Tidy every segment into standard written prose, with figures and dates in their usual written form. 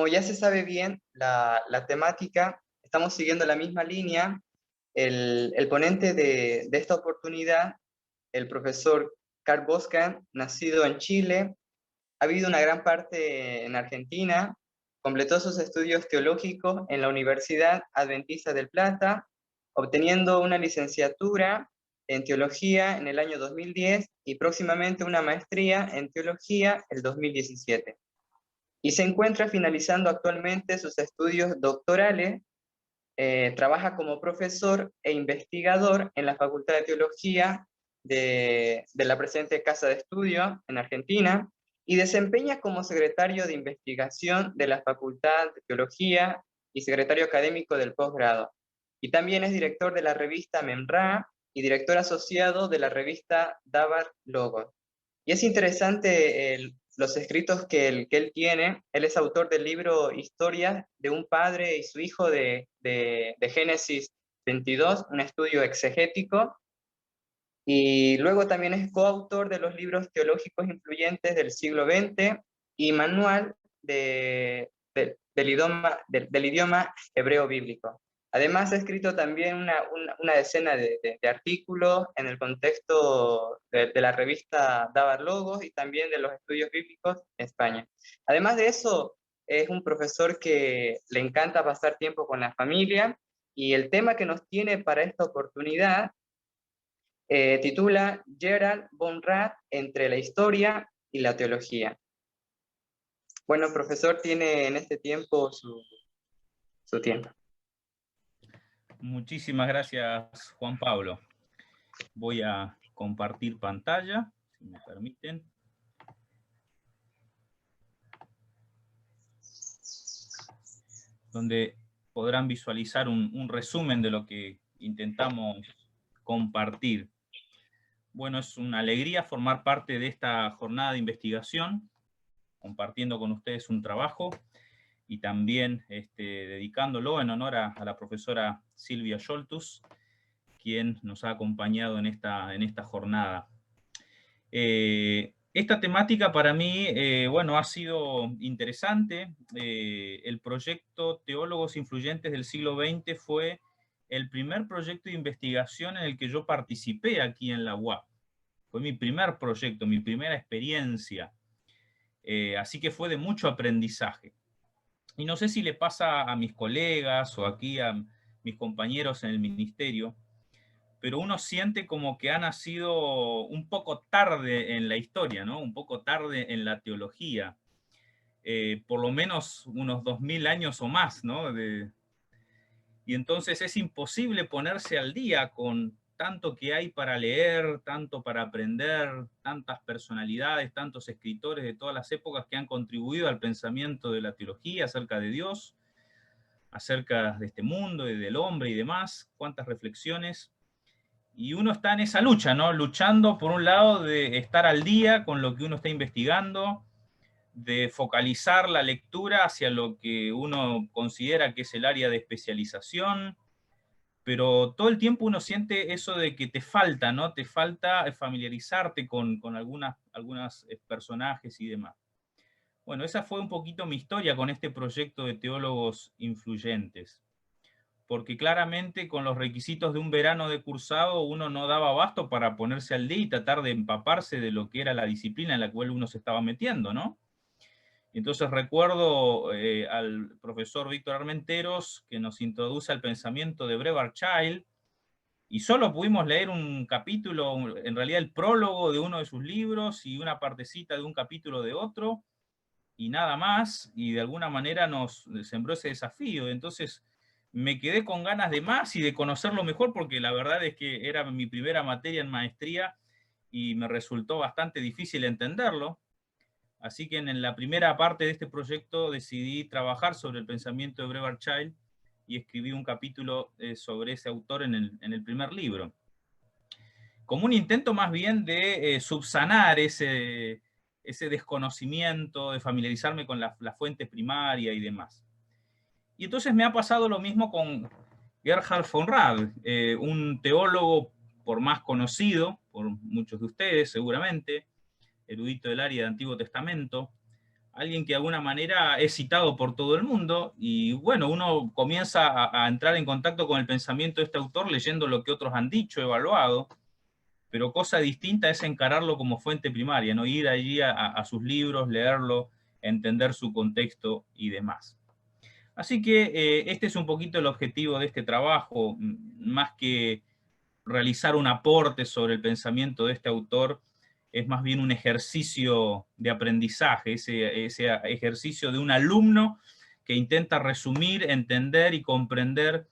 como ya se sabe bien la temática, estamos siguiendo la misma línea. El ponente de esta oportunidad, el profesor Carl Boscan, nacido en Chile, ha vivido una gran parte en Argentina, completó sus estudios teológicos en la Universidad Adventista del Plata, obteniendo una licenciatura en teología en el año 2010 y próximamente una maestría en teología el 2017. Y se encuentra finalizando actualmente sus estudios doctorales. Trabaja como profesor e investigador en la Facultad de Teología de la presente Casa de Estudio en Argentina y desempeña como secretario de investigación de la Facultad de Teología y secretario académico del posgrado. Y también es director de la revista Memra y director asociado de la revista Dabar Logos. Y es interesante los escritos que él tiene. Él es autor del libro Historias de un padre y su hijo de Génesis 22, un estudio exegético. Y luego también es coautor de los libros teológicos influyentes del siglo XX y manual del idioma hebreo bíblico. Además, ha escrito también una decena de artículos en el contexto de la revista Dabar Logos y también de los estudios bíblicos en España. Además de eso, es un profesor que le encanta pasar tiempo con la familia y el tema que nos tiene para esta oportunidad titula Gerald von Rath entre la historia y la teología. Bueno, profesor, tiene en este tiempo su tiempo. Muchísimas gracias, Juan Pablo. Voy a compartir pantalla, si me permiten. Donde podrán visualizar un resumen de lo que intentamos compartir. Bueno, es una alegría formar parte de esta jornada de investigación, compartiendo con ustedes un trabajo y también dedicándolo en honor a la profesora Silvia Scholtus, quien nos ha acompañado en esta jornada. Esta temática para mí, bueno, ha sido interesante. El proyecto Teólogos Influyentes del siglo XX fue el primer proyecto de investigación en el que yo participé aquí en la UAP. Fue mi primer proyecto, mi primera experiencia. Así que fue de mucho aprendizaje. Y no sé si le pasa a mis colegas o aquí a mis compañeros en el ministerio, pero uno siente como que ha nacido un poco tarde en la historia, ¿no? Un poco tarde en la teología. Por lo menos unos 2000 años o más, ¿no? Y entonces es imposible ponerse al día con tanto que hay para leer, tanto para aprender, tantas personalidades, tantos escritores de todas las épocas que han contribuido al pensamiento de la teología acerca de Dios, acerca de este mundo y del hombre y demás, cuántas reflexiones. Y uno está en esa lucha, ¿no? Luchando por un lado de estar al día con lo que uno está investigando, de focalizar la lectura hacia lo que uno considera que es el área de especialización, pero todo el tiempo uno siente eso de que te falta, ¿no? Te falta familiarizarte con algunos personajes y demás. Bueno, esa fue un poquito mi historia con este proyecto de teólogos influyentes, porque claramente con los requisitos de un verano de cursado uno no daba abasto para ponerse al día y tratar de empaparse de lo que era la disciplina en la cual uno se estaba metiendo, ¿no? Entonces recuerdo al profesor Víctor Armenteros, que nos introduce al pensamiento de Brevard Child, y solo pudimos leer un capítulo, en realidad el prólogo de uno de sus libros y una partecita de un capítulo de otro, y nada más, y de alguna manera nos sembró ese desafío. Entonces me quedé con ganas de más y de conocerlo mejor, porque la verdad es que era mi primera materia en maestría y me resultó bastante difícil entenderlo. Así que en la primera parte de este proyecto decidí trabajar sobre el pensamiento de Brevard Child y escribí un capítulo sobre ese autor en el primer libro, como un intento más bien de subsanar ese desconocimiento, de familiarizarme con la fuente primaria y demás. Y entonces me ha pasado lo mismo con Gerhard von Rad, un teólogo por más conocido, por muchos de ustedes seguramente, erudito del área de Antiguo Testamento, alguien que de alguna manera es citado por todo el mundo, y bueno, uno comienza a entrar en contacto con el pensamiento de este autor leyendo lo que otros han dicho, evaluado, pero cosa distinta es encararlo como fuente primaria, ¿no? Ir allí a sus libros, leerlo, entender su contexto y demás. Así que este es un poquito el objetivo de este trabajo, más que realizar un aporte sobre el pensamiento de este autor, es más bien un ejercicio de aprendizaje, ese ejercicio de un alumno que intenta resumir, entender y comprender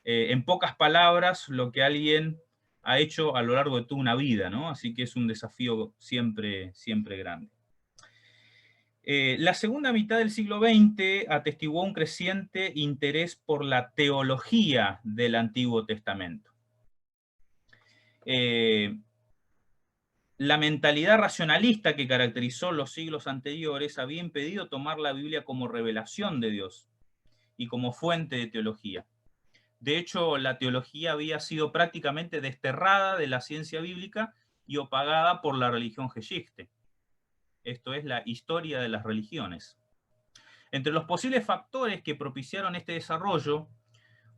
en pocas palabras lo que alguien ha hecho a lo largo de toda una vida, ¿no? Así que es un desafío siempre, siempre grande. La segunda mitad del siglo XX atestiguó un creciente interés por la teología del Antiguo Testamento. La mentalidad racionalista que caracterizó los siglos anteriores había impedido tomar la Biblia como revelación de Dios y como fuente de teología. De hecho, la teología había sido prácticamente desterrada de la ciencia bíblica y opagada por la religión Geschichte. Esto es la historia de las religiones. Entre los posibles factores que propiciaron este desarrollo,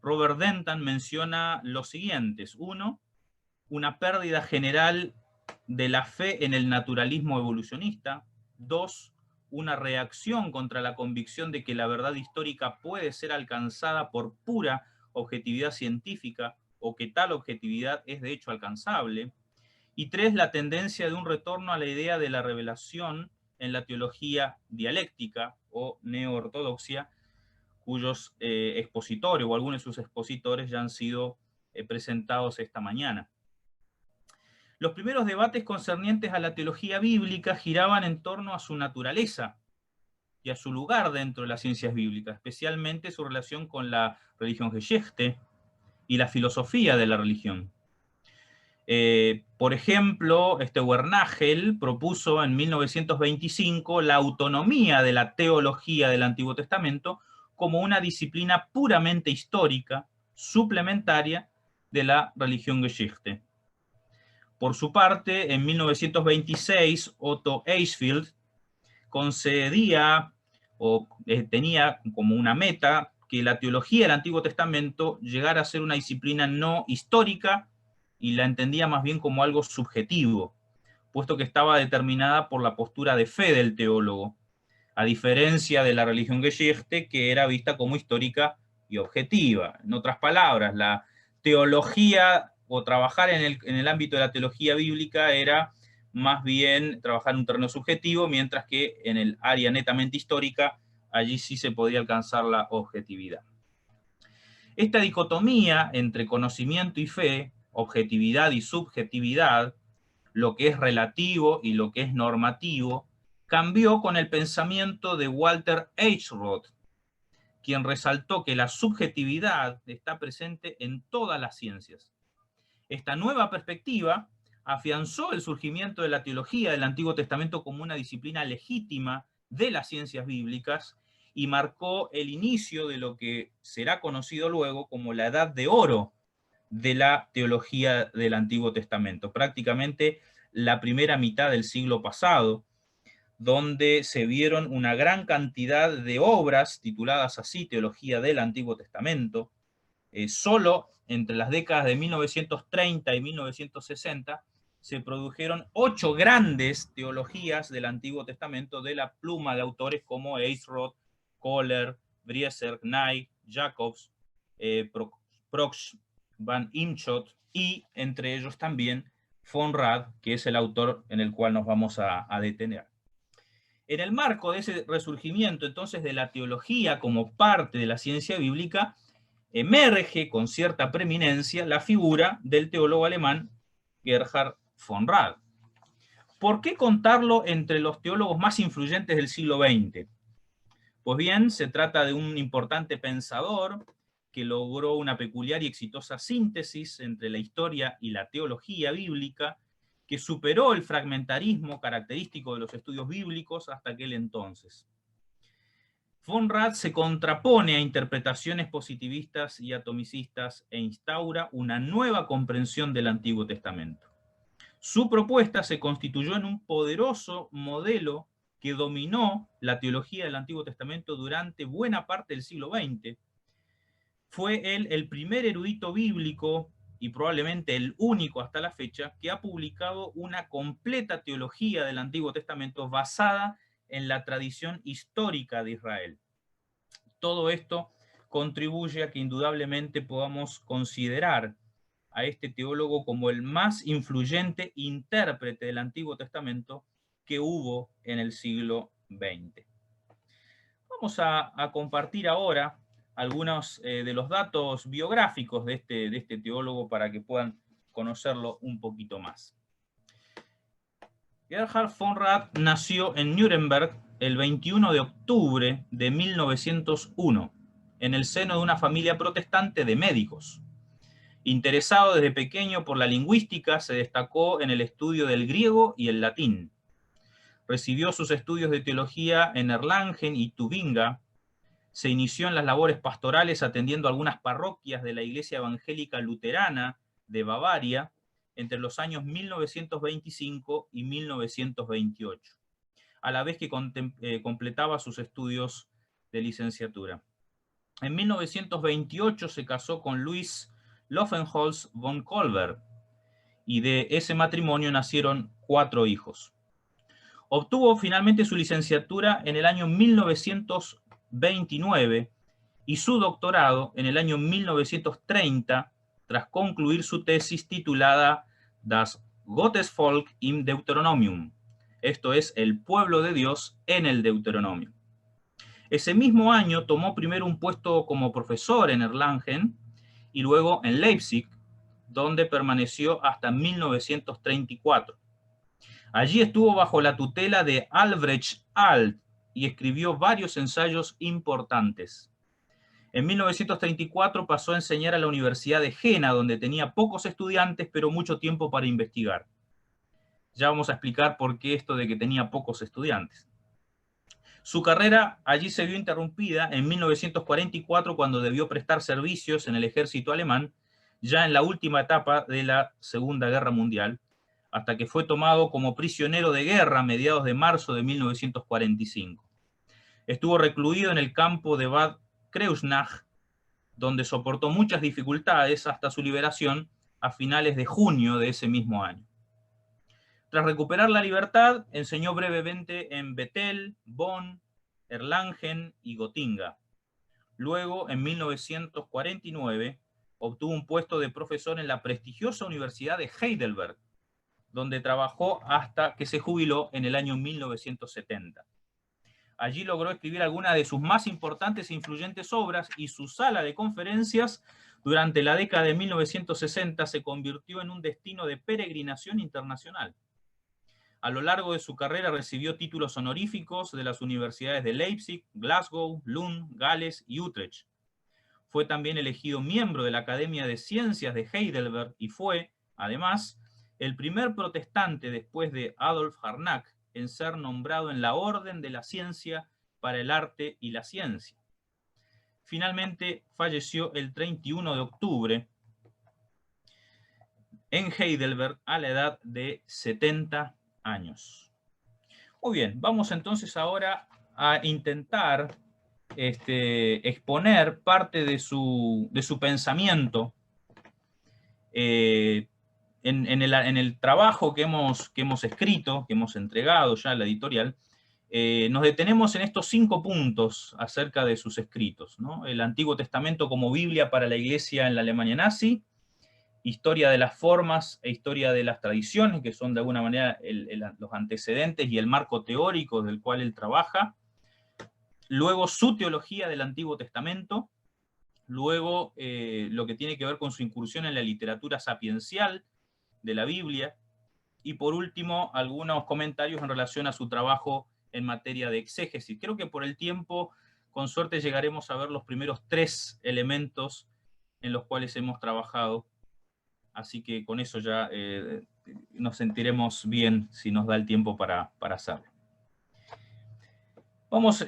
Robert Denton menciona los siguientes. Uno, una pérdida general de la fe en el naturalismo evolucionista. Dos, una reacción contra la convicción de que la verdad histórica puede ser alcanzada por pura objetividad científica o que tal objetividad es de hecho alcanzable. Y tres, la tendencia de un retorno a la idea de la revelación en la teología dialéctica o neoortodoxia, cuyos expositores o algunos de sus expositores ya han sido presentados esta mañana. Los primeros debates concernientes a la teología bíblica giraban en torno a su naturaleza y a su lugar dentro de las ciencias bíblicas, especialmente su relación con la religión Geschichte y la filosofía de la religión. Por ejemplo, Wernagel propuso en 1925 la autonomía de la teología del Antiguo Testamento como una disciplina puramente histórica, suplementaria de la religión Geschichte. Por su parte, en 1926, Otto Eichsfield concedía o tenía como una meta que la teología del Antiguo Testamento llegara a ser una disciplina no histórica y la entendía más bien como algo subjetivo, puesto que estaba determinada por la postura de fe del teólogo, a diferencia de la religión Geschichte, que era vista como histórica y objetiva. En otras palabras, la teología o trabajar en el ámbito de la teología bíblica era más bien trabajar en un terreno subjetivo, mientras que en el área netamente histórica, allí sí se podía alcanzar la objetividad. Esta dicotomía entre conocimiento y fe, objetividad y subjetividad, lo que es relativo y lo que es normativo, cambió con el pensamiento de Walter H. Roth, quien resaltó que la subjetividad está presente en todas las ciencias. Esta nueva perspectiva afianzó el surgimiento de la teología del Antiguo Testamento como una disciplina legítima de las ciencias bíblicas y marcó el inicio de lo que será conocido luego como la Edad de Oro de la teología del Antiguo Testamento, prácticamente la primera mitad del siglo pasado, donde se vieron una gran cantidad de obras tituladas así, Teología del Antiguo Testamento. Solo entre las décadas de 1930 y 1960 se produjeron 8 grandes teologías del Antiguo Testamento de la pluma de autores como Eichroth, Kohler, Brieser, Knight, Jacobs, Proksch, Van Imschot y entre ellos también von Rad, que es el autor en el cual nos vamos a detener. En el marco de ese resurgimiento entonces de la teología como parte de la ciencia bíblica, emerge con cierta preeminencia la figura del teólogo alemán Gerhard von Rad. ¿Por qué contarlo entre los teólogos más influyentes del siglo XX? Pues bien, se trata de un importante pensador que logró una peculiar y exitosa síntesis entre la historia y la teología bíblica, que superó el fragmentarismo característico de los estudios bíblicos hasta aquel entonces. Von Rad se contrapone a interpretaciones positivistas y atomicistas e instaura una nueva comprensión del Antiguo Testamento. Su propuesta se constituyó en un poderoso modelo que dominó la teología del Antiguo Testamento durante buena parte del siglo XX. Fue él el primer erudito bíblico y probablemente el único hasta la fecha que ha publicado una completa teología del Antiguo Testamento basada en la tradición histórica de Israel. Todo esto contribuye a que indudablemente podamos considerar a este teólogo como el más influyente intérprete del Antiguo Testamento que hubo en el siglo XX. Vamos a compartir ahora algunos de los datos biográficos de este teólogo para que puedan conocerlo un poquito más. Gerhard von Rad nació en Nuremberg el 21 de octubre de 1901, en el seno de una familia protestante de médicos. Interesado desde pequeño por la lingüística, se destacó en el estudio del griego y el latín. Recibió sus estudios de teología en Erlangen y Tubinga. Se inició en las labores pastorales atendiendo algunas parroquias de la Iglesia Evangélica Luterana de Bavaria entre los años 1925 y 1928, a la vez que completaba sus estudios de licenciatura. En 1928 se casó con Luis Löwenholz von Kolberg, y de ese matrimonio nacieron 4 hijos. Obtuvo finalmente su licenciatura en el año 1929 y su doctorado en el año 1930, tras concluir su tesis titulada Das Gottesvolk im Deuteronomium, esto es, el pueblo de Dios en el Deuteronomio. Ese mismo año tomó primero un puesto como profesor en Erlangen y luego en Leipzig, donde permaneció hasta 1934. Allí estuvo bajo la tutela de Albrecht Alt y escribió varios ensayos importantes. En 1934 pasó a enseñar a la Universidad de Jena, donde tenía pocos estudiantes, pero mucho tiempo para investigar. Ya vamos a explicar por qué esto de que tenía pocos estudiantes. Su carrera allí se vio interrumpida en 1944 cuando debió prestar servicios en el ejército alemán, ya en la última etapa de la Segunda Guerra Mundial, hasta que fue tomado como prisionero de guerra a mediados de marzo de 1945. Estuvo recluido en el campo de Bad Kreuznach, donde soportó muchas dificultades hasta su liberación a finales de junio de ese mismo año. Tras recuperar la libertad, enseñó brevemente en Bethel, Bonn, Erlangen y Gotinga. Luego, en 1949, obtuvo un puesto de profesor en la prestigiosa Universidad de Heidelberg, donde trabajó hasta que se jubiló en el año 1970. Allí logró escribir algunas de sus más importantes e influyentes obras y su sala de conferencias durante la década de 1960 se convirtió en un destino de peregrinación internacional. A lo largo de su carrera recibió títulos honoríficos de las universidades de Leipzig, Glasgow, Lund, Gales y Utrecht. Fue también elegido miembro de la Academia de Ciencias de Heidelberg y fue, además, el primer protestante después de Adolf Harnack en ser nombrado en la Orden de la Ciencia para el Arte y la Ciencia. Finalmente falleció el 31 de octubre en Heidelberg a la edad de 70 años. Muy bien, vamos entonces ahora a intentar exponer parte de su pensamiento en el trabajo que hemos escrito, que hemos entregado ya a la editorial. Nos detenemos en estos 5 puntos acerca de sus escritos, ¿no? El Antiguo Testamento como Biblia para la Iglesia en la Alemania nazi, historia de las formas e historia de las tradiciones, que son de alguna manera los antecedentes y el marco teórico del cual él trabaja. Luego su teología del Antiguo Testamento. Luego lo que tiene que ver con su incursión en la literatura sapiencial de la Biblia. Y por último, algunos comentarios en relación a su trabajo en materia de exégesis. Creo que por el tiempo, con suerte, llegaremos a ver los primeros 3 elementos en los cuales hemos trabajado. Así que con eso ya nos sentiremos bien si nos da el tiempo para hacerlo. Vamos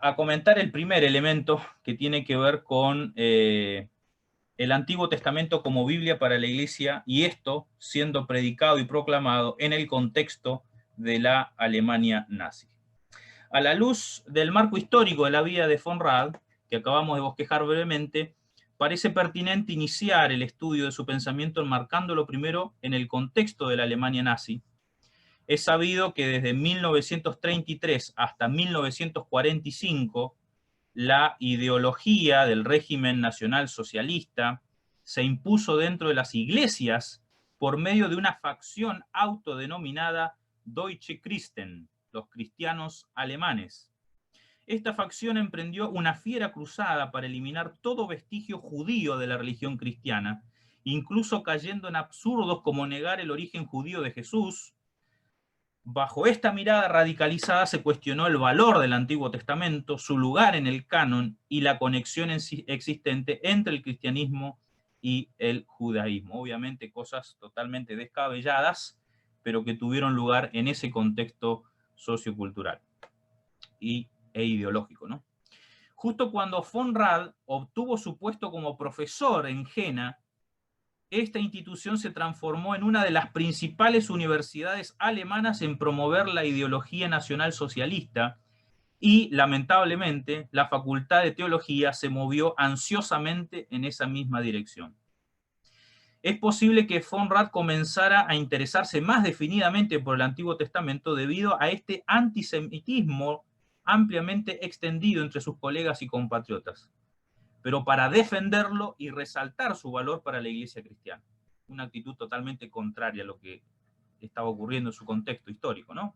a comentar el primer elemento que tiene que ver con el Antiguo Testamento como Biblia para la Iglesia, y esto siendo predicado y proclamado en el contexto de la Alemania nazi. A la luz del marco histórico de la vida de von Rad, que acabamos de bosquejar brevemente, parece pertinente iniciar el estudio de su pensamiento enmarcándolo primero en el contexto de la Alemania nazi. Es sabido que desde 1933 hasta 1945, la ideología del régimen nacional socialista se impuso dentro de las iglesias por medio de una facción autodenominada Deutsche Christen, los cristianos alemanes. Esta facción emprendió una fiera cruzada para eliminar todo vestigio judío de la religión cristiana, incluso cayendo en absurdos como negar el origen judío de Jesús. Bajo esta mirada radicalizada se cuestionó el valor del Antiguo Testamento, su lugar en el canon y la conexión existente entre el cristianismo y el judaísmo. Obviamente cosas totalmente descabelladas, pero que tuvieron lugar en ese contexto sociocultural e ideológico, ¿no? Justo cuando von Rad obtuvo su puesto como profesor en Jena, esta institución se transformó en una de las principales universidades alemanas en promover la ideología nacional socialista y, lamentablemente, la Facultad de Teología se movió ansiosamente en esa misma dirección. Es posible que von Rad comenzara a interesarse más definidamente por el Antiguo Testamento debido a este antisemitismo ampliamente extendido entre sus colegas y compatriotas, pero para defenderlo y resaltar su valor para la iglesia cristiana. Una actitud totalmente contraria a lo que estaba ocurriendo en su contexto histórico, ¿no?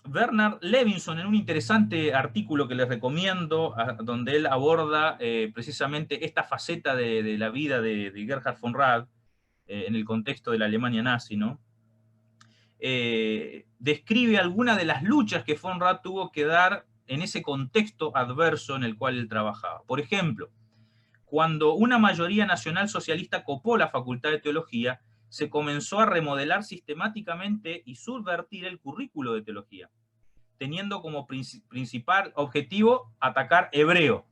Bernard Levinson, en un interesante artículo que les recomiendo, donde él aborda precisamente esta faceta de la vida de Gerhard von Rad en el contexto de la Alemania nazi, ¿no? Describe algunas de las luchas que von Rad tuvo que dar en ese contexto adverso en el cual él trabajaba. Por ejemplo, cuando una mayoría nacional socialista copó la Facultad de Teología, se comenzó a remodelar sistemáticamente y subvertir el currículo de teología, teniendo como principal objetivo atacar hebreo.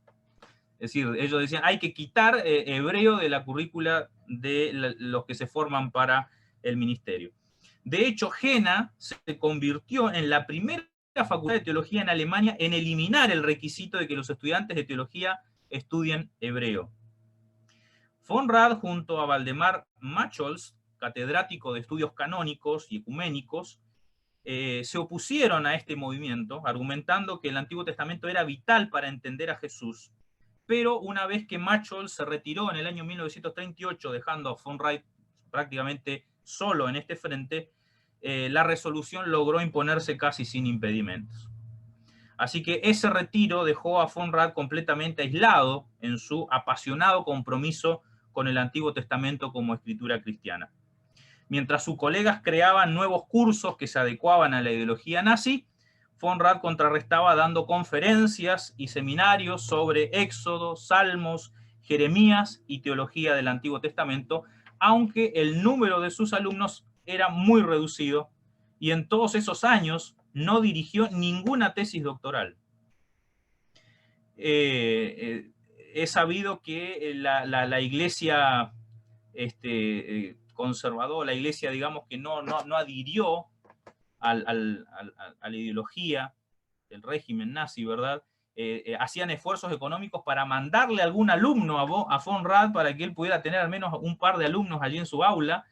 Es decir, ellos decían, hay que quitar hebreo de la currícula de los que se forman para el ministerio. De hecho, Jena se convirtió en la primera facultad de teología en Alemania en eliminar el requisito de que los estudiantes de teología estudien hebreo. Von Rad, junto a Waldemar Machols, catedrático de estudios canónicos y ecuménicos, se opusieron a este movimiento, argumentando que el Antiguo Testamento era vital para entender a Jesús, pero una vez que Machols se retiró en el año 1938, dejando a von Rad prácticamente solo en este frente, la resolución logró imponerse casi sin impedimentos. Así que ese retiro dejó a von Rad completamente aislado en su apasionado compromiso con el Antiguo Testamento como escritura cristiana. Mientras sus colegas creaban nuevos cursos que se adecuaban a la ideología nazi, von Rad contrarrestaba dando conferencias y seminarios sobre Éxodo, Salmos, Jeremías y teología del Antiguo Testamento, aunque el número de sus alumnos era muy reducido y en todos esos años no dirigió ninguna tesis doctoral. He sabido que la iglesia conservadora, la iglesia, digamos, que no adhirió a la ideología del régimen nazi, ¿verdad? Hacían esfuerzos económicos para mandarle algún alumno a von Rad para que él pudiera tener al menos un par de alumnos allí en su aula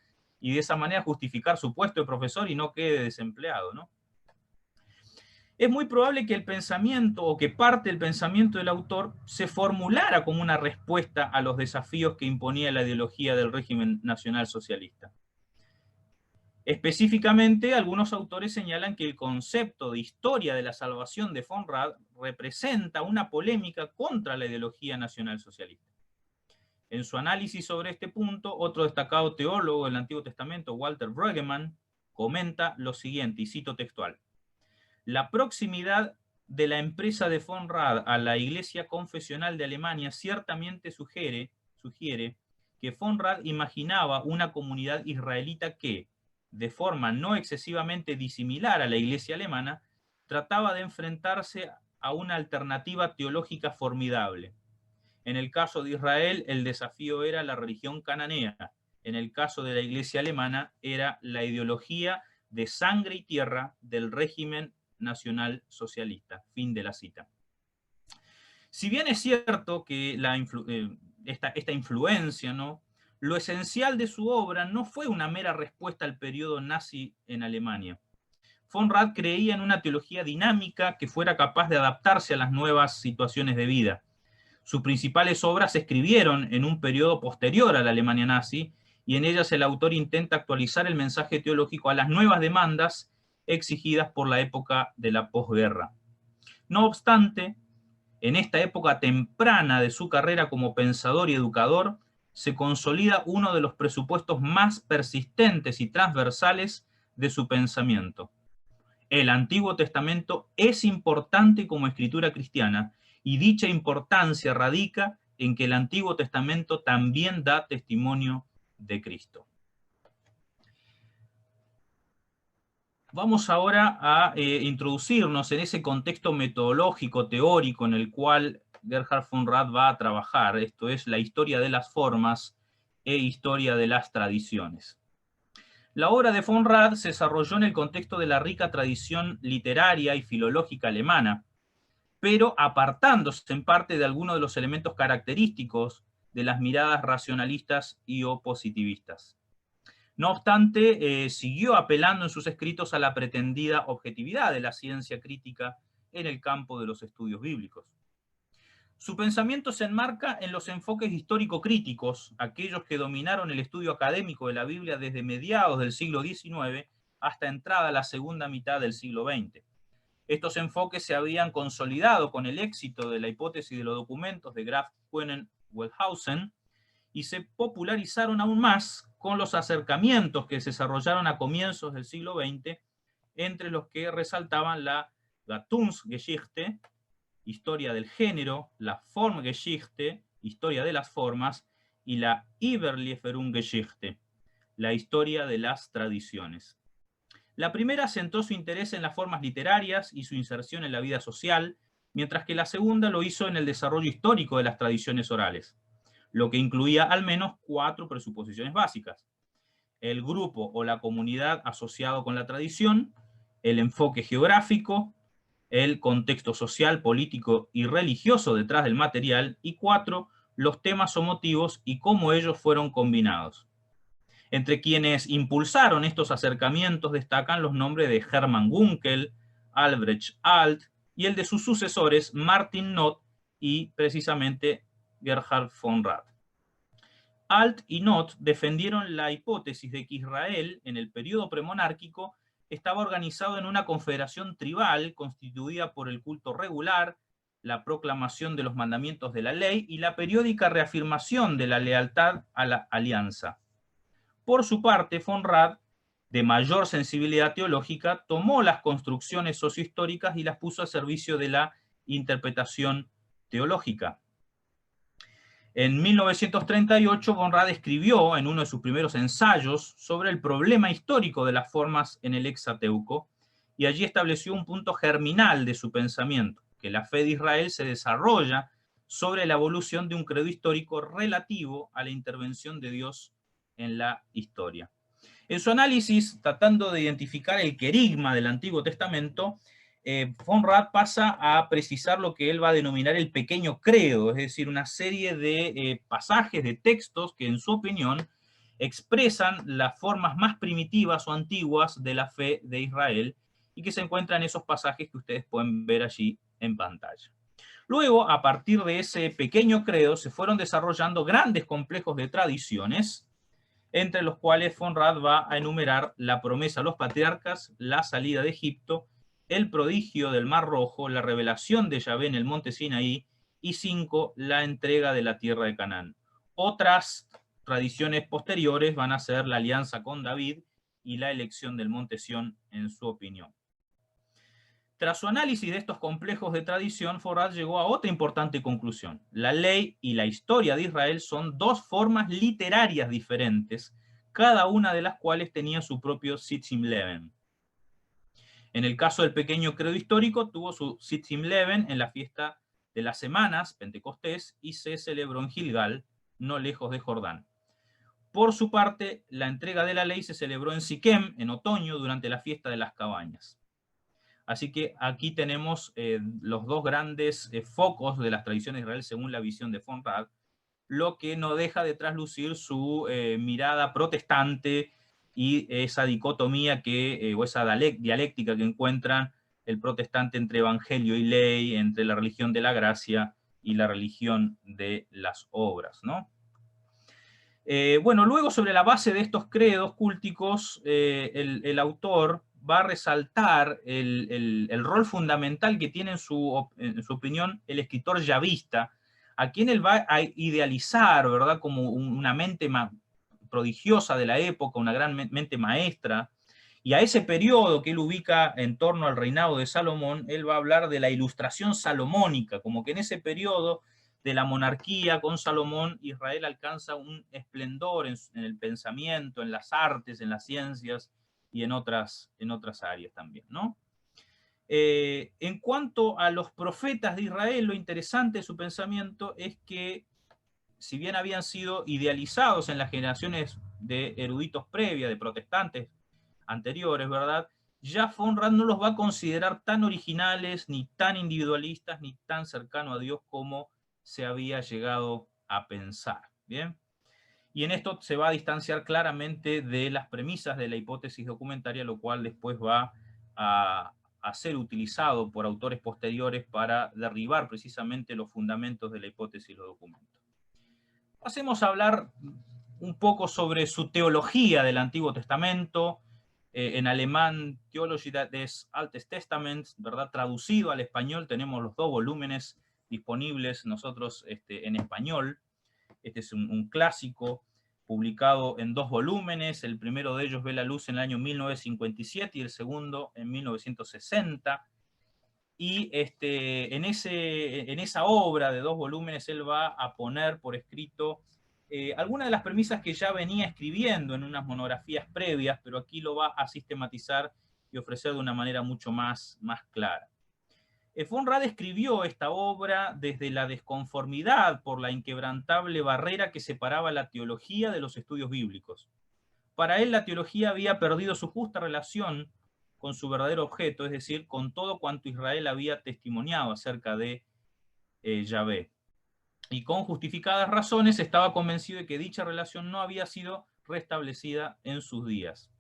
y de esa manera justificar su puesto de profesor y no quede desempleado, ¿no? Es muy probable que el pensamiento o que parte del pensamiento del autor se formulara como una respuesta a los desafíos que imponía la ideología del régimen nacional socialista. Específicamente, algunos autores señalan que el concepto de historia de la salvación de von Rad representa una polémica contra la ideología nacional socialista. En su análisis sobre este punto, otro destacado teólogo del Antiguo Testamento, Walter Brueggemann, comenta lo siguiente, y cito textual: la proximidad de la empresa de von Rad a la Iglesia Confesional de Alemania ciertamente sugiere que von Rad imaginaba una comunidad israelita que, de forma no excesivamente disimilar a la Iglesia alemana, trataba de enfrentarse a una alternativa teológica formidable. En el caso de Israel, el desafío era la religión cananea. En el caso de la Iglesia alemana, era la ideología de sangre y tierra del régimen Nacional Socialista. Fin de la cita. Si bien es cierto que esta influencia, ¿no?, lo esencial de su obra no fue una mera respuesta al periodo nazi en Alemania. Von Rad creía en una teología dinámica que fuera capaz de adaptarse a las nuevas situaciones de vida. Sus principales obras se escribieron en un periodo posterior a la Alemania nazi, y en ellas el autor intenta actualizar el mensaje teológico a las nuevas demandas exigidas por la época de la posguerra. No obstante, en esta época temprana de su carrera como pensador y educador, se consolida uno de los presupuestos más persistentes y transversales de su pensamiento. El Antiguo Testamento es importante como escritura cristiana, y dicha importancia radica en que el Antiguo Testamento también da testimonio de Cristo. Vamos ahora a introducirnos en ese contexto metodológico, teórico, en el cual Gerhard von Rad va a trabajar, esto es la historia de las formas e historia de las tradiciones. La obra de von Rad se desarrolló en el contexto de la rica tradición literaria y filológica alemana, pero apartándose en parte de algunos de los elementos característicos de las miradas racionalistas y o positivistas. No obstante, siguió apelando en sus escritos a la pretendida objetividad de la ciencia crítica en el campo de los estudios bíblicos. Su pensamiento se enmarca en los enfoques histórico-críticos, aquellos que dominaron el estudio académico de la Biblia desde mediados del siglo XIX hasta entrada a la segunda mitad del siglo XX. Estos enfoques se habían consolidado con el éxito de la hipótesis de los documentos de Graf Wellhausen y se popularizaron aún más con los acercamientos que se desarrollaron a comienzos del siglo XX, entre los que resaltaban la Gattungsgeschichte, historia del género, la Formgeschichte, historia de las formas, y la Überlieferungsgeschichte, la historia de las tradiciones. La primera centró su interés en las formas literarias y su inserción en la vida social, mientras que la segunda lo hizo en el desarrollo histórico de las tradiciones orales, lo que incluía al menos 4 presuposiciones básicas: el grupo o la comunidad asociado con la tradición, el enfoque geográfico, el contexto social, político y religioso detrás del material, y 4, los temas o motivos y cómo ellos fueron combinados. Entre quienes impulsaron estos acercamientos destacan los nombres de Hermann Gunkel, Albrecht Alt y el de sus sucesores Martin Noth y precisamente Gerhard von Rad. Alt y Noth defendieron la hipótesis de que Israel, en el periodo premonárquico, estaba organizado en una confederación tribal constituida por el culto regular, la proclamación de los mandamientos de la ley y la periódica reafirmación de la lealtad a la alianza. Por su parte, von Rad, de mayor sensibilidad teológica, tomó las construcciones sociohistóricas y las puso a servicio de la interpretación teológica. En 1938, von Rad escribió en uno de sus primeros ensayos sobre el problema histórico de las formas en el Hexateuco, y allí estableció un punto germinal de su pensamiento, que la fe de Israel se desarrolla sobre la evolución de un credo histórico relativo a la intervención de Dios en la historia. En su análisis, tratando de identificar el querigma del Antiguo Testamento, von Rad pasa a precisar lo que él va a denominar el pequeño credo, es decir, una serie de pasajes, de textos que en su opinión expresan las formas más primitivas o antiguas de la fe de Israel y que se encuentran en esos pasajes que ustedes pueden ver allí en pantalla. Luego, a partir de ese pequeño credo, se fueron desarrollando grandes complejos de tradiciones, entre los cuales von Rad va a enumerar la promesa a los patriarcas, la salida de Egipto, el prodigio del Mar Rojo, la revelación de Yahvé en el monte Sinaí, y 5, la entrega de la tierra de Canaán. Otras tradiciones posteriores van a ser la alianza con David y la elección del monte Sión, en su opinión. Tras su análisis de estos complejos de tradición, von Rad llegó a otra importante conclusión. La ley y la historia de Israel son 2 formas literarias diferentes, cada una de las cuales tenía su propio Sitzimleben. En el caso del pequeño credo histórico, tuvo su Sitzimleben en la fiesta de las semanas, Pentecostés, y se celebró en Gilgal, no lejos de Jordán. Por su parte, la entrega de la ley se celebró en Siquem, en otoño, durante la fiesta de las cabañas. Así que aquí tenemos los dos grandes focos de las tradiciones de Israel según la visión de von Rad, lo que no deja de traslucir su mirada protestante y esa dicotomía o esa dialéctica que encuentran el protestante entre evangelio y ley, entre la religión de la gracia y la religión de las obras, ¿no? Bueno, luego sobre la base de estos credos cúlticos, el autor va a resaltar el rol fundamental que tiene en su opinión el escritor yavista, a quien él va a idealizar, ¿verdad?, como una mente prodigiosa de la época, una gran mente maestra, y a ese periodo que él ubica en torno al reinado de Salomón, él va a hablar de la ilustración salomónica, como que en ese periodo de la monarquía con Salomón, Israel alcanza un esplendor en el pensamiento, en las artes, en las ciencias y en otras áreas también, ¿no? En cuanto a los profetas de Israel, lo interesante de su pensamiento es que, si bien habían sido idealizados en las generaciones de eruditos previas, de protestantes anteriores, ¿verdad?, ya von Rad no los va a considerar tan originales, ni tan individualistas, ni tan cercanos a Dios como se había llegado a pensar. ¿Bien? Y en esto se va a distanciar claramente de las premisas de la hipótesis documentaria, lo cual después va a ser utilizado por autores posteriores para derribar precisamente los fundamentos de la hipótesis y los documentos. Pasemos a hablar un poco sobre su teología del Antiguo Testamento, en alemán Theologie des Altes Testaments, ¿verdad? Traducido al español, tenemos los 2 volúmenes disponibles nosotros en español. Este es un clásico publicado en 2 volúmenes, el primero de ellos ve la luz en el año 1957 y el segundo en 1960. Y en esa obra de 2 volúmenes él va a poner por escrito algunas de las premisas que ya venía escribiendo en unas monografías previas, pero aquí lo va a sistematizar y ofrecer de una manera mucho más clara. Von Rad escribió esta obra desde la desconformidad por la inquebrantable barrera que separaba la teología de los estudios bíblicos. Para él la teología había perdido su justa relación con su verdadero objeto, es decir, con todo cuanto Israel había testimoniado acerca de Yahvé. Y con justificadas razones estaba convencido de que dicha relación no había sido restablecida en sus días.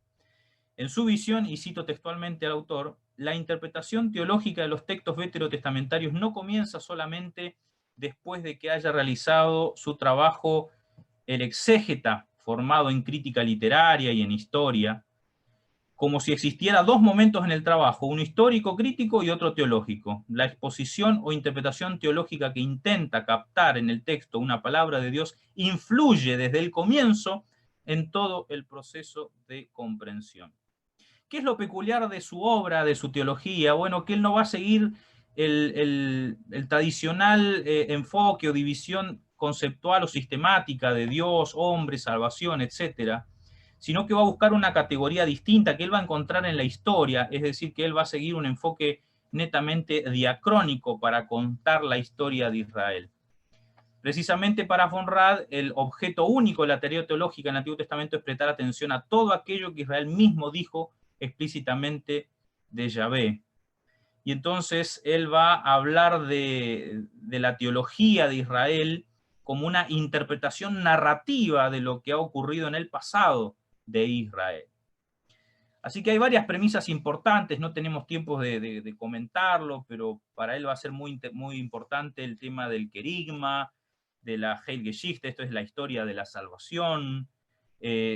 En su visión, y cito textualmente al autor, la interpretación teológica de los textos veterotestamentarios no comienza solamente después de que haya realizado su trabajo el exégeta, formado en crítica literaria y en historia, como si existiera 2 momentos en el trabajo, uno histórico crítico y otro teológico. La exposición o interpretación teológica que intenta captar en el texto una palabra de Dios influye desde el comienzo en todo el proceso de comprensión. ¿Qué es lo peculiar de su obra, de su teología? Bueno, que él no va a seguir el tradicional enfoque o división conceptual o sistemática de Dios, hombre, salvación, etcétera, sino que va a buscar una categoría distinta que él va a encontrar en la historia, es decir, que él va a seguir un enfoque netamente diacrónico para contar la historia de Israel. Precisamente para von Rad, el objeto único de la teoría teológica en el Antiguo Testamento es prestar atención a todo aquello que Israel mismo dijo explícitamente de Yahvé. Y entonces él va a hablar de la teología de Israel como una interpretación narrativa de lo que ha ocurrido en el pasado de Israel. Así que hay varias premisas importantes, no tenemos tiempo de comentarlo, pero para él va a ser muy importante el tema del querigma, de la Heilgeschichte, esto es la historia de la salvación,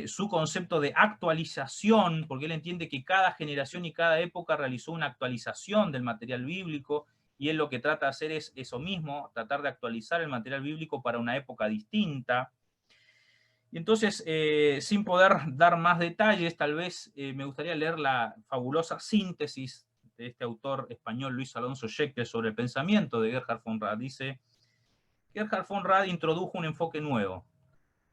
su concepto de actualización, porque él entiende que cada generación y cada época realizó una actualización del material bíblico, y él lo que trata de hacer es eso mismo, tratar de actualizar el material bíblico para una época distinta. Y entonces, sin poder dar más detalles, tal vez me gustaría leer la fabulosa síntesis de este autor español, Luis Alonso Scheckter, sobre el pensamiento de Gerhard von Rad. Dice: Gerhard von Rad introdujo un enfoque nuevo.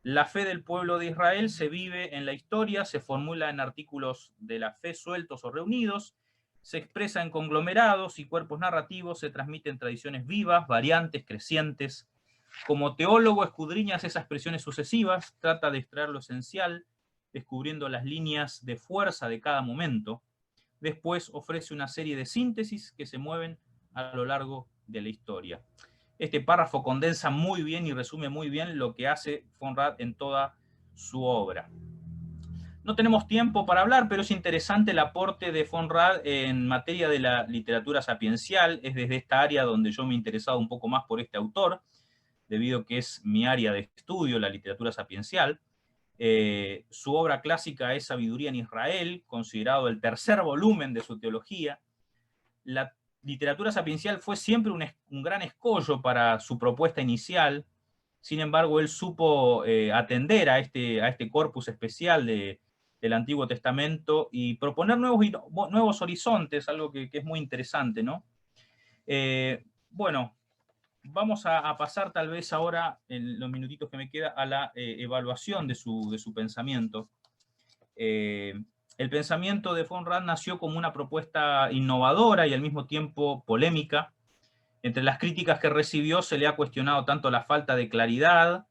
La fe del pueblo de Israel se vive en la historia, se formula en artículos de la fe sueltos o reunidos, se expresa en conglomerados y cuerpos narrativos, se transmiten tradiciones vivas, variantes, crecientes. Como teólogo escudriñas esas expresiones sucesivas, trata de extraer lo esencial, descubriendo las líneas de fuerza de cada momento. después ofrece una serie de síntesis que se mueven a lo largo de la historia. Este párrafo condensa muy bien y resume muy bien lo que hace von Rad en toda su obra. No tenemos tiempo para hablar, pero es interesante el aporte de von Rad en materia de la literatura sapiencial. Es desde esta área donde yo me he interesado un poco más por este autor, debido a que es mi área de estudio, la literatura sapiencial. Su obra clásica es Sabiduría en Israel, considerado el tercer volumen de su teología. La literatura sapiencial fue siempre un gran escollo para su propuesta inicial. Sin embargo, él supo atender a este corpus especial del Antiguo Testamento y proponer nuevos horizontes, algo que es muy interesante, ¿no? Bueno, vamos a pasar tal vez ahora, en los minutitos que me queda, a la evaluación de su pensamiento. El pensamiento de von Rad nació como una propuesta innovadora y al mismo tiempo polémica. Entre las críticas que recibió se le ha cuestionado tanto la falta de claridad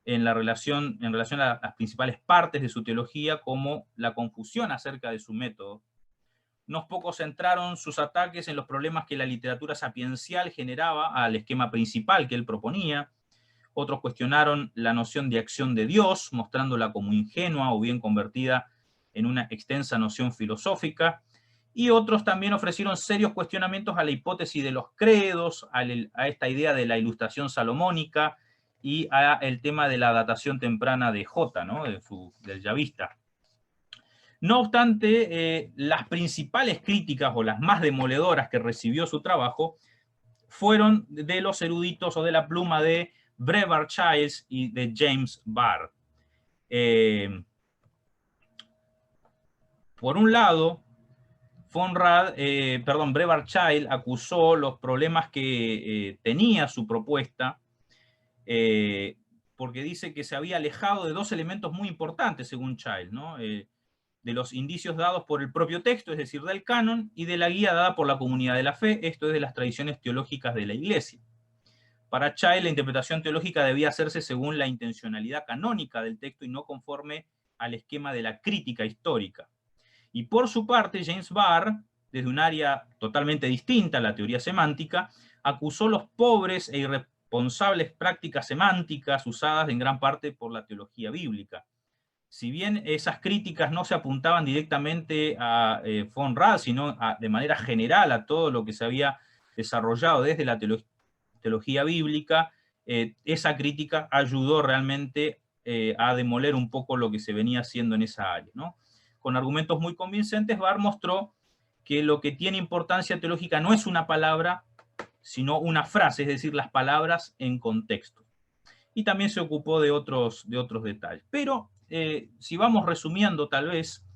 en relación a las principales partes de su teología como la confusión acerca de su método. Unos pocos centraron sus ataques en los problemas que la literatura sapiencial generaba al esquema principal que él proponía. Otros cuestionaron la noción de acción de Dios, mostrándola como ingenua o bien convertida en una extensa noción filosófica. Y otros también ofrecieron serios cuestionamientos a la hipótesis de los credos, a esta idea de la ilustración salomónica y al tema de la datación temprana de J, ¿no? Del Yavista. No obstante, las principales críticas o las más demoledoras que recibió su trabajo fueron de los eruditos o de la pluma de Brevard Childs y de James Barr. Por un lado, Brevard Child acusó los problemas que tenía su propuesta, porque dice que se había alejado de dos elementos muy importantes, según Child, ¿no? De los indicios dados por el propio texto, es decir, del canon, y de la guía dada por la comunidad de la fe, esto es de las tradiciones teológicas de la Iglesia. Para Child, la interpretación teológica debía hacerse según la intencionalidad canónica del texto y no conforme al esquema de la crítica histórica. Y por su parte, James Barr, desde un área totalmente distinta, la teoría semántica, acusó los pobres e irresponsables prácticas semánticas usadas en gran parte por la teología bíblica. Si bien esas críticas no se apuntaban directamente a von Rad, sino de manera general a todo lo que se había desarrollado desde la teología bíblica, esa crítica ayudó realmente a demoler un poco lo que se venía haciendo en esa área, ¿no? Con argumentos muy convincentes, Barr mostró que lo que tiene importancia teológica no es una palabra, sino una frase, es decir, las palabras en contexto. Y también se ocupó de otros detalles. Pero si vamos resumiendo tal vez,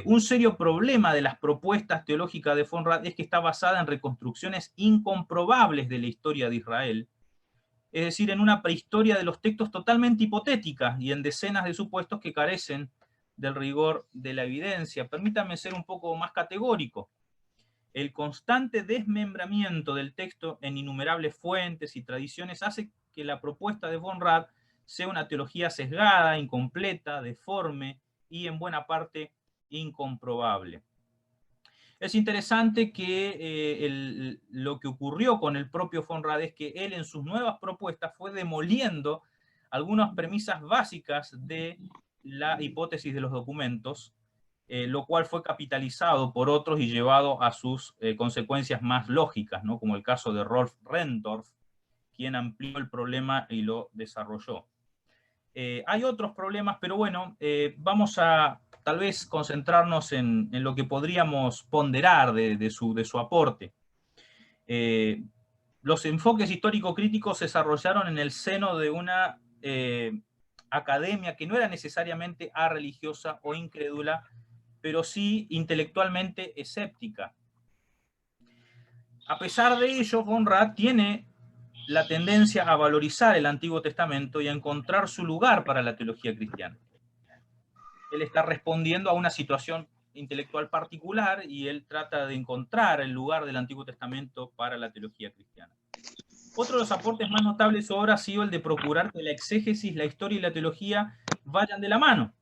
un serio problema de las propuestas teológicas de von Rad es que está basada en reconstrucciones incomprobables de la historia de Israel, es decir, en una prehistoria de los textos totalmente hipotética y en decenas de supuestos que carecen del rigor de la evidencia. Permítanme ser un poco más categórico. El constante desmembramiento del texto en innumerables fuentes y tradiciones hace que la propuesta de von Rad sea una teología sesgada, incompleta, deforme y en buena parte incomprobable. Es interesante que lo que ocurrió con el propio von Rad es que él en sus nuevas propuestas fue demoliendo algunas premisas básicas de la hipótesis de los documentos, lo cual fue capitalizado por otros y llevado a sus consecuencias más lógicas, ¿no? Como el caso de Rolf Rendorf, quien amplió el problema y lo desarrolló. Hay otros problemas, pero bueno, vamos a tal vez concentrarnos en lo que podríamos ponderar de su aporte. Los enfoques histórico-críticos se desarrollaron en el seno de una academia que no era necesariamente religiosa o incrédula, pero sí intelectualmente escéptica. A pesar de ello, von Rad tiene la tendencia a valorizar el Antiguo Testamento y a encontrar su lugar para la teología cristiana. Él está respondiendo a una situación intelectual particular y él trata de encontrar el lugar del Antiguo Testamento para la teología cristiana. Otro de los aportes más notables de su obra ha sido el de procurar que la exégesis, la historia y la teología vayan de la mano.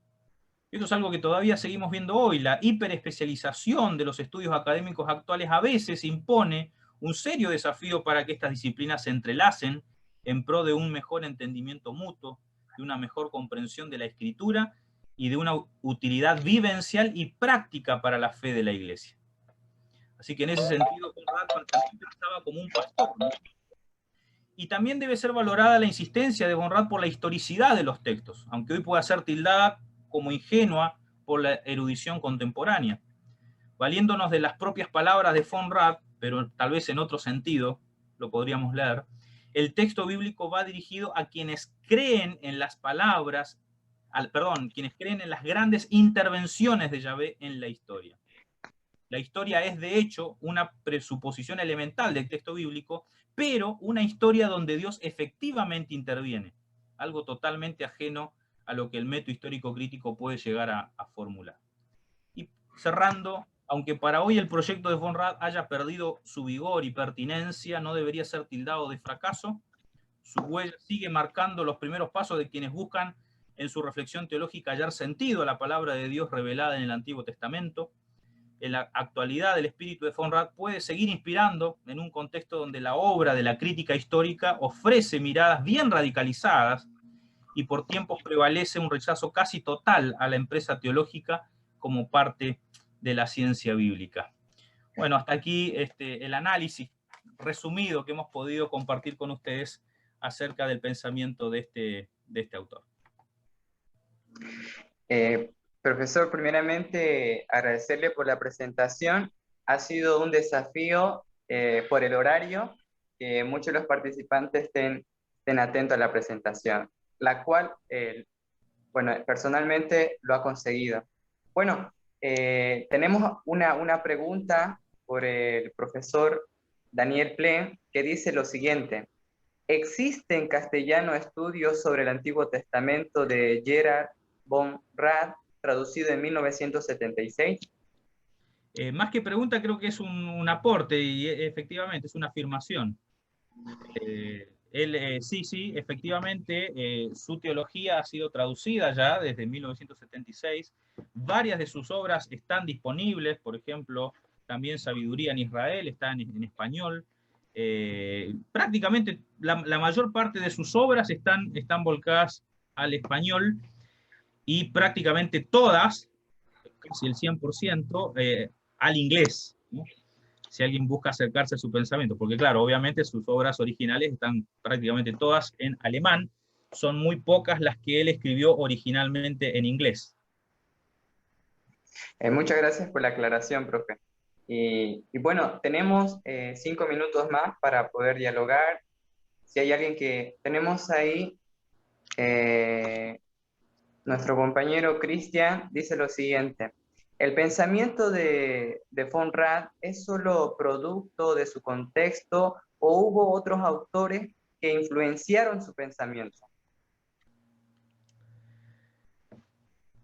Esto es algo que todavía seguimos viendo hoy. La hiperespecialización de los estudios académicos actuales a veces impone un serio desafío para que estas disciplinas se entrelacen en pro de un mejor entendimiento mutuo, de una mejor comprensión de la escritura y de una utilidad vivencial y práctica para la fe de la Iglesia. Así que en ese sentido, Conrad también pensaba como un pastor, ¿no? Y también debe ser valorada la insistencia de von Rad por la historicidad de los textos, aunque hoy pueda ser tildada como ingenua por la erudición contemporánea. Valiéndonos de las propias palabras de von Rad, pero tal vez en otro sentido, lo podríamos leer, el texto bíblico va dirigido a quienes creen en las palabras, quienes creen en las grandes intervenciones de Yahvé en la historia. La historia es, de hecho, una presuposición elemental del texto bíblico, pero una historia donde Dios efectivamente interviene, algo totalmente ajeno a lo que el método histórico crítico puede llegar a formular. Y cerrando, aunque para hoy el proyecto de von Rad haya perdido su vigor y pertinencia, no debería ser tildado de fracaso. Su huella sigue marcando los primeros pasos de quienes buscan en su reflexión teológica hallar sentido a la palabra de Dios revelada en el Antiguo Testamento. En la actualidad, el espíritu de von Rad puede seguir inspirando en un contexto donde la obra de la crítica histórica ofrece miradas bien radicalizadas y por tiempos prevalece un rechazo casi total a la empresa teológica como parte de la ciencia bíblica. Bueno, hasta aquí el análisis resumido que hemos podido compartir con ustedes acerca del pensamiento de este autor. Profesor, primeramente agradecerle por la presentación. Ha sido un desafío por el horario, que muchos de los participantes estén atentos a la presentación, la cual, bueno, personalmente lo ha conseguido. Bueno, tenemos una pregunta por el profesor Daniel Plen, que dice lo siguiente: ¿existe en castellano estudios sobre el Antiguo Testamento de Gerhard von Rad, traducido en 1976? Más que pregunta, creo que es un aporte y efectivamente es una afirmación. Sí, efectivamente, su teología ha sido traducida ya desde 1976. Varias de sus obras están disponibles, por ejemplo, también Sabiduría en Israel está en español. Prácticamente la mayor parte de sus obras están volcadas al español y prácticamente todas, casi el 100%, al inglés, ¿no? Si alguien busca acercarse a su pensamiento, porque claro, obviamente sus obras originales están prácticamente todas en alemán, son muy pocas las que él escribió originalmente en inglés. Muchas gracias por la aclaración, profe. Y bueno, tenemos 5 minutos más para poder dialogar. Si hay alguien que... Tenemos ahí, nuestro compañero Cristian dice lo siguiente: ¿el pensamiento de von Rad es solo producto de su contexto o hubo otros autores que influenciaron su pensamiento?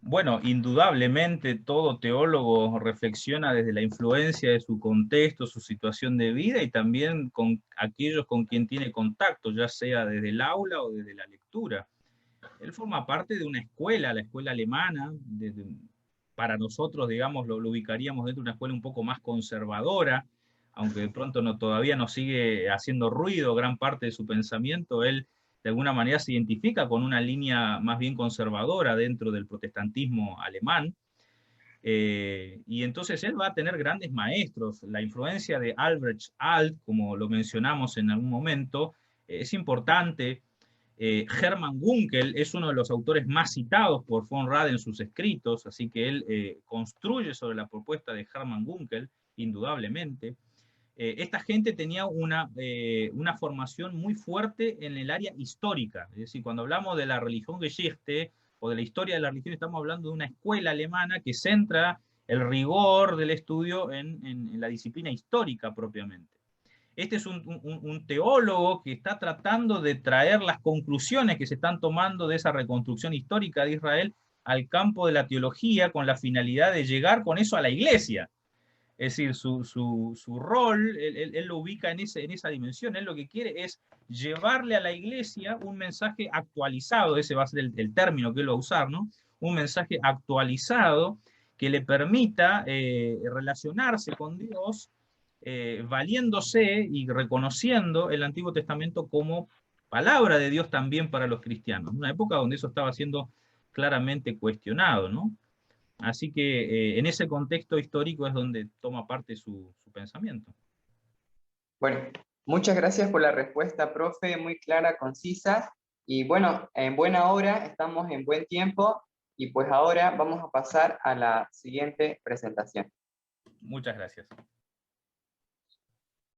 Bueno, indudablemente todo teólogo reflexiona desde la influencia de su contexto, su situación de vida y también con aquellos con quien tiene contacto, ya sea desde el aula o desde la lectura. Él forma parte de una escuela, la escuela alemana. Para nosotros, digamos, lo ubicaríamos dentro de una escuela un poco más conservadora, aunque de pronto todavía nos sigue haciendo ruido gran parte de su pensamiento. Él de alguna manera se identifica con una línea más bien conservadora dentro del protestantismo alemán. Y entonces él va a tener grandes maestros. La influencia de Albrecht Alt, como lo mencionamos en algún momento, es importante. Hermann Gunkel es uno de los autores más citados por von Rad en sus escritos, así que él construye sobre la propuesta de Hermann Gunkel, indudablemente. Esta gente tenía una formación muy fuerte en el área histórica, es decir, cuando hablamos de la religión Geschichte o de la historia de la religión, estamos hablando de una escuela alemana que centra el rigor del estudio en la disciplina histórica propiamente. Este es un teólogo que está tratando de traer las conclusiones que se están tomando de esa reconstrucción histórica de Israel al campo de la teología con la finalidad de llegar con eso a la iglesia. Es decir, su rol, él lo ubica en esa dimensión. Él lo que quiere es llevarle a la iglesia un mensaje actualizado, ese va a ser el término que él va a usar, ¿no? un mensaje actualizado que le permita relacionarse con Dios, valiéndose y reconociendo el Antiguo Testamento como palabra de Dios también para los cristianos. Una época donde eso estaba siendo claramente cuestionado, ¿no? Así que en ese contexto histórico es donde toma parte su pensamiento. Bueno, muchas gracias por la respuesta, profe, muy clara, concisa. Y bueno, en buena hora, estamos en buen tiempo, y pues ahora vamos a pasar a la siguiente presentación. Muchas gracias.